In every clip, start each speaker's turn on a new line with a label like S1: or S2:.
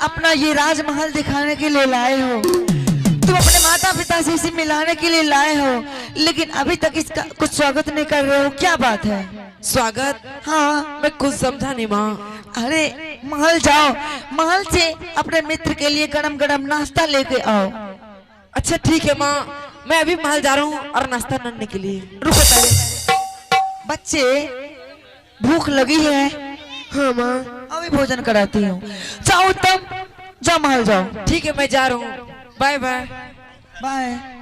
S1: अपना ये राजमहल दिखाने के लिए लाए हो, तुम अपने माता पिता से इसे मिलाने के लिए लाए हो, लेकिन अभी तक इसका कुछ स्वागत नहीं कर रहे हो, क्या बात है?
S2: स्वागत?
S1: हाँ,
S2: मैं कुछ समझा नहीं माँ।
S1: अरे महल जाओ, महल से अपने मित्र के लिए गरम गरम नाश्ता लेके आओ।
S2: अच्छा ठीक है माँ, मैं अभी महल जा रहा हूँ और नाश्ता करने के लिए।
S1: रुको पहले, बच्चे भूख लगी है।
S2: हाँ माँ,
S1: अभी भोजन कराती हूँ। जाओ उत्तम, जाओ महल जाओ।
S2: ठीक है मैं जा रहा हूँ, बाय बाय।
S1: बाय।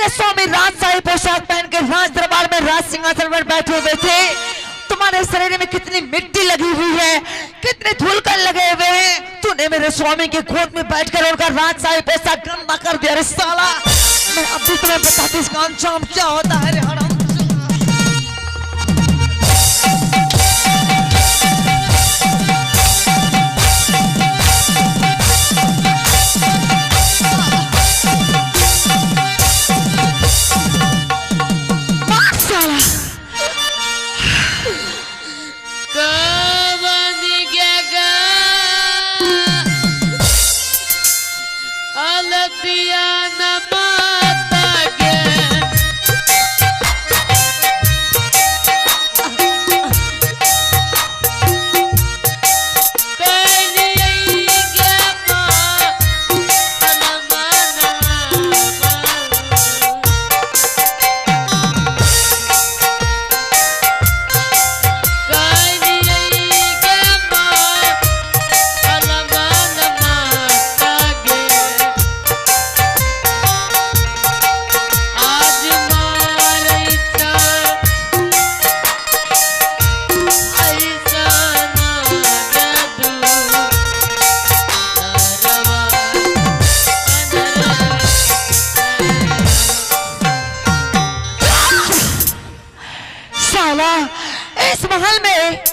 S1: स्वामी राजशाही पोशाक पहन के राज दरबार में राज सिंहासन पर बैठे हुए थे। तुम्हारे शरीर में कितनी मिट्टी लगी हुई है, कितने धूलकण लगे हुए हैं। तूने मेरे स्वामी के गोद में बैठकर उनका राजशाही पोशाक गंदा कर दिया। रे साला, मैं अब भी तुम्हें बताती इसका अंजाम क्या होता है। रे हराम, इस महल में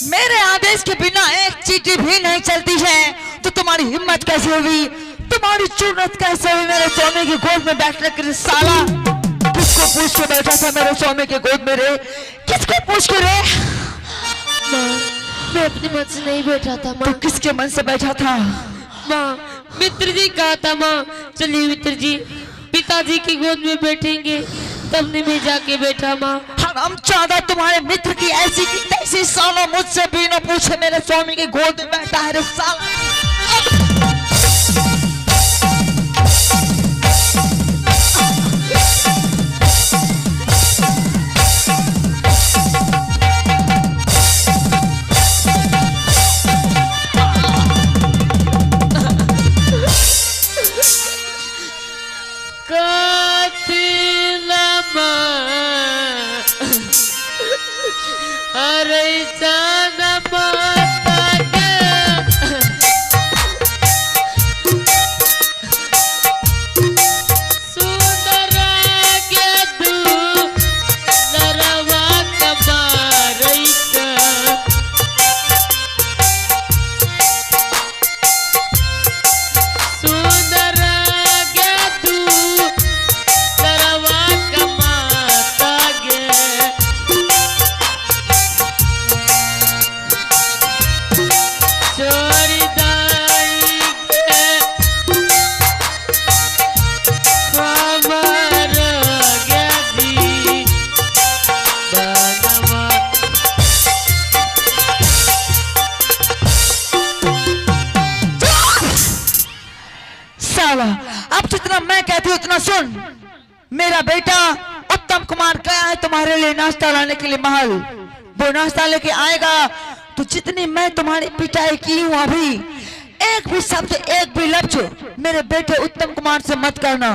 S1: मेरे आदेश के बिना एक चीटी भी नहीं चलती है, तो तुम्हारी हिम्मत कैसे हुई, तुम्हारी जरूरत कैसे हुई मेरे स्वामी की गोद में बैठने के? साला, किसको पूछ के बैठा था मेरे स्वामी के गोद में? रे किसको पूछ के? रे
S3: माँ, मैं अपने मन से नहीं बैठा था माँ।
S1: तो किसके मन से बैठा था?
S3: माँ, मित्र जी कहा था माँ, चलिए मित्र जी पिताजी की गोद में बैठेंगे, तब ने मैं जाके बैठा माँ।
S1: हरामजादा, तुम्हारे मित्र की ऐसी की तैसी, साला मुझसे बिना पूछे मेरे स्वामी के गोद में बैठा है। रे साला, अब जितना मैं कहती हूँ उतना सुन। मेरा बेटा उत्तम कुमार गया है तुम्हारे लिए नाश्ता लाने के लिए महल। वो नाश्ता लेके आएगा तो जितनी मैं तुम्हारी पिटाई की हूँ अभी, एक भी शब्द, एक भी लफ्ज मेरे बेटे उत्तम कुमार से मत करना।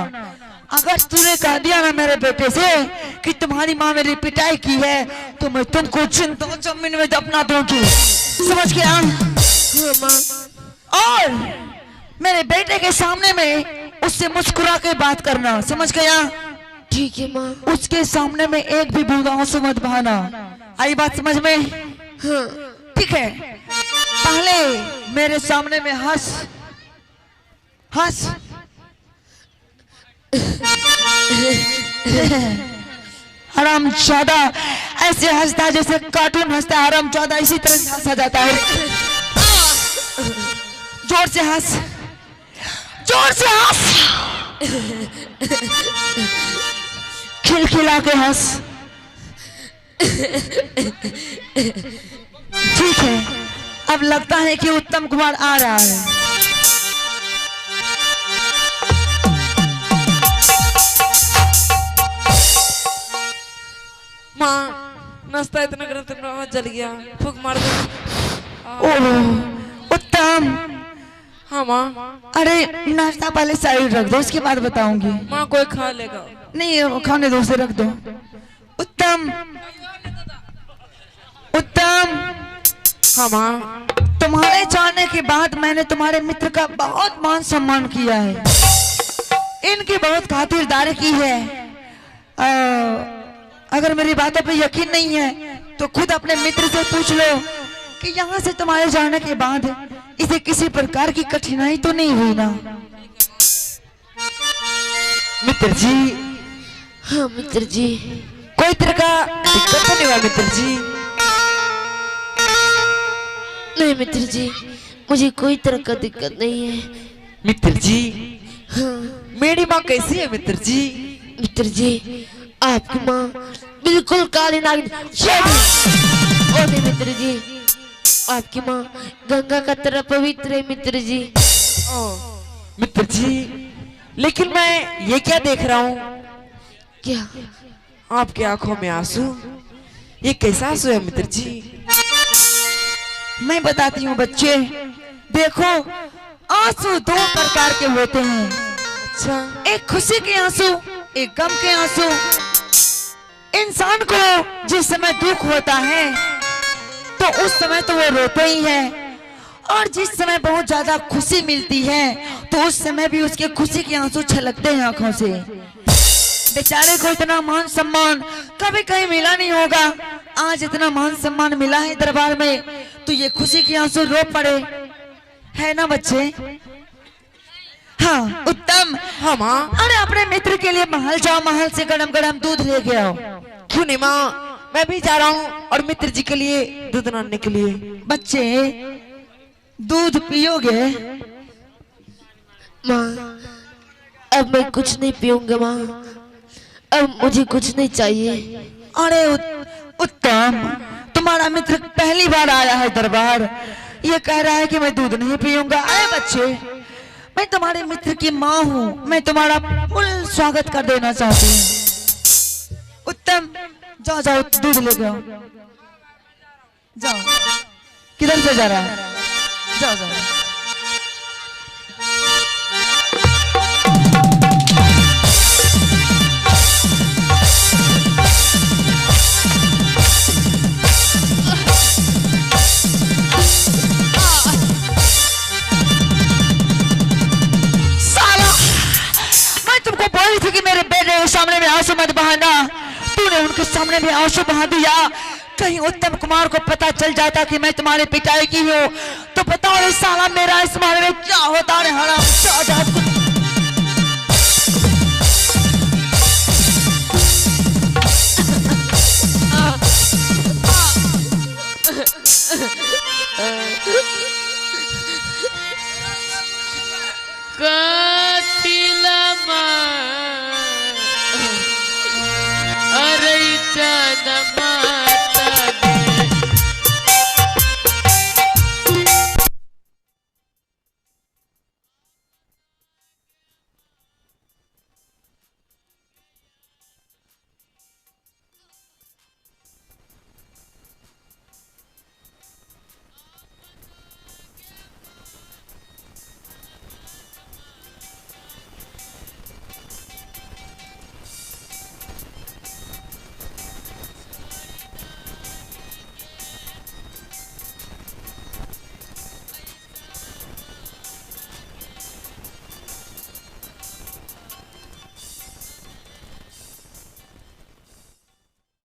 S1: अगर तूने कह दिया ना मेरे बेटे से कि तुम्हारी माँ मेरी पिटाई की है, तो मैं तुमको जिंदा जमीन में दफना दूंगी, समझ गया? और मेरे बेटे के सामने में उससे मुस्कुरा के बात करना, समझ गया?
S3: ठीक है माँ।
S1: उसके सामने में एक भी बूंद आंसू मत बहाना। आई बात समझ में?
S3: हाँ
S1: ठीक है, पहले मेरे सामने में हंस हंस। हरामजादा ऐसे हंसता जैसे कार्टून हंसता है। हरामजादा इसी तरह से हंसा जाता है। जोर से हंस, जोर से हंस, खिलखिला के हंस। ठीक है, अब लगता है कि उत्तम कुमार आ रहा है।
S2: माँ नाश्ता इतना गरम तो मेरा जल गया, फूक मार दो।
S1: ओह उत्तम।
S2: हाँ माँ।
S1: अरे नाश्ता पहले साइड रख दो, उसके बाद बताऊंगी।
S2: माँ कोई खा लेगा।
S1: नहीं खाने दो, उसे रख दो। उत्तम, उत्तम।
S2: हाँ माँ।
S1: तुम्हारे जाने के बाद मैंने तुम्हारे मित्र का बहुत मान सम्मान किया है, इनकी बहुत खातिरदारी की है। अगर मेरी बातों पे यकीन नहीं है तो खुद अपने मित्र से पूछ लो कि यहाँ से तुम्हारे जाने के बाद इसे किसी प्रकार की कठिनाई तो नहीं हुई ना?
S2: मित्र जी।
S3: हाँ मित्र जी।
S2: कोई तरह का दिक्कत तो नहीं हुआ मित्र जी?
S3: नहीं मित्र जी, मुझे कोई तरह का दिक्कत नहीं है।
S2: मित्र जी।
S3: हाँ
S2: मेरी माँ कैसी है मित्र जी?
S3: मित्र जी, आपकी माँ बिल्कुल काली नागिन। ओ नहीं मित्र जी, आपकी माँ गंगा का तरह पवित्र है मित्र जी।
S2: ओ मित्र जी, लेकिन मैं ये क्या देख रहा हूँ?
S3: क्या?
S2: आपकी आंखों में आंसू, ये कैसा आंसू है मित्र जी?
S1: मैं बताती हूँ बच्चे, देखो आंसू दो प्रकार के होते हैं।
S2: अच्छा।
S1: एक खुशी के आंसू, एक गम के आंसू। इंसान को जिस समय दुख होता है तो उस समय तो वो रोते ही है, और जिस समय बहुत ज्यादा खुशी मिलती है तो उस समय भी उसके खुशी के आंसू छलकते हैं आंखों से। बेचारे को इतना मान सम्मान कभी कहीं मिला नहीं होगा, आज इतना मान सम्मान मिला है दरबार में तो ये खुशी के आंसू रो पड़े, है ना बच्चे? हाँ उत्तम।
S2: हाँ माँ।
S1: अरे अपने मित्र के लिए महल जाओ, महल से गरम गरम दूध लेके आओ।
S2: क्यों नहीं माँ, मैं भी जा रहा हूँ और मित्र जी के लिए दूध लाने के लिए।
S1: बच्चे दूध पियोगे?
S3: माँ अब मैं कुछ नहीं पीऊंगा माँ, अब मुझे कुछ नहीं चाहिए।
S1: अरे उत्तम, तुम्हारा मित्र पहली बार आया है दरबार, ये कह रहा है कि मैं दूध नहीं पीऊंगा। अरे बच्चे, मैं तुम्हारे मित्र की माँ हूँ, मैं तुम्हारा फुल स्वागत कर देना चाहती हूँ। उत्तम जाओ जाओ दूध ले जाओ, जाओ। किधर से जा रहा है? जाओ जाओ। बोली थी कि मेरे बेटे के सामने में आंसू मत बहाना, तूने उनके सामने में आंसू बहा दिया। कहीं उत्तम कुमार को पता चल जाता कि मैं तुम्हारे पिताई की हूँ तो बताओ रे साला मेरा इस मामले में क्या होता रे हराम।
S3: अरे चनमा